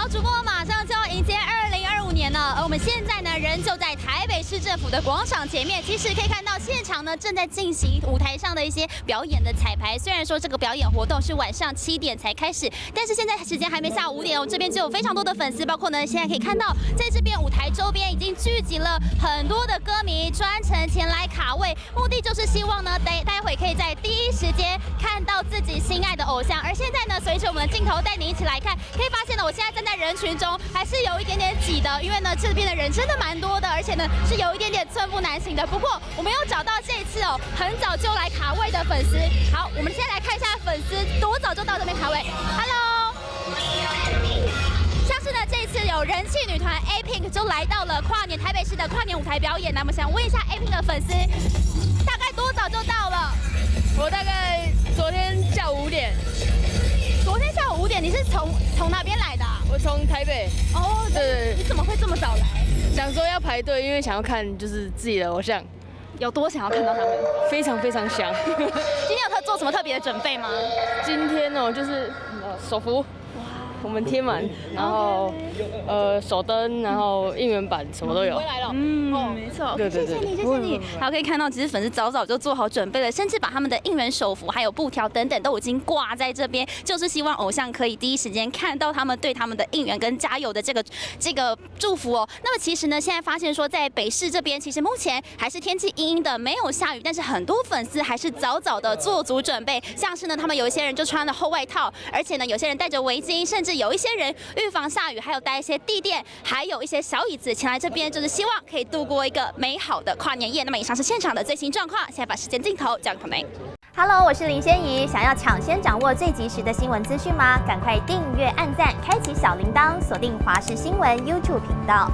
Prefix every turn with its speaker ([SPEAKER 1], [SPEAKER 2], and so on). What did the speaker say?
[SPEAKER 1] 好，主播马上就要迎接2025年了，而我们现在呢，人就在台北市政府的广场前面。其实可以看到现场呢正在进行舞台上的一些表演的彩排。虽然说这个表演活动是晚上7点才开始，但是现在时间还没下午5点哦。这边就有非常多的粉丝，包括呢现在可以看到，在这边舞台周边已经聚集了很多的歌迷，专程前来卡位，目的就是希望呢待会可以在第一时间看到自己心爱的偶像。而现在呢，随着我们的镜头带你一起来看，可以发现呢，我现在站在人群中还是有一点点挤的，因为呢这边的人真的蛮多的，而且呢是有一点点寸步难行的。不过我们有找到这一次哦很早就来卡位的粉丝。好，我们先来看一下粉丝多早就到这边卡位。Hello， 像是呢这一次有人气女团 A-Pink 就来到了台北市的跨年舞台表演。那么想问一下 A-Pink 的粉丝，大概多早就到了？
[SPEAKER 2] 我大概昨天下午5点。
[SPEAKER 1] 昨天下午5点，你是从哪边来的啊？
[SPEAKER 2] 我从台北。
[SPEAKER 1] 哦，
[SPEAKER 2] 对，
[SPEAKER 1] 你怎么会这么早来？
[SPEAKER 2] 想说要排队，因为想要看就是自己的偶像，
[SPEAKER 1] 有多想要看到他们？
[SPEAKER 2] 非常非常想。
[SPEAKER 1] 今天有做什么特别的准备吗？
[SPEAKER 2] 今天哦，就是手幅，我们贴满，然后手灯，然后应援板什么都有。
[SPEAKER 1] 回来了，没错。
[SPEAKER 2] 对，
[SPEAKER 1] 谢谢你。好，可以看到，其实粉丝早早就做好准备了，甚至把他们的应援手幅还有布条等等都已经挂在这边，就是希望偶像可以第一时间看到他们对他们的应援跟加油的这个祝福哦。那么其实呢，现在发现说在北市这边，其实目前还是天气阴阴的，没有下雨，但是很多粉丝还是早早的做足准备，像是呢，他们有一些人就穿了厚外套，而且呢，有些人戴着围巾，甚至有一些人预防下雨，还有带一些地垫，还有一些小椅子前来这边，就是希望可以度过一个美好的跨年夜。那么以上是现场的最新状况，现在把时间镜头交给彭梅。
[SPEAKER 3] Hello， 我是林仙怡。想要抢先掌握最及时的新闻资讯吗？赶快订阅、按赞、开启小铃铛，锁定华视新闻 YouTube 频道。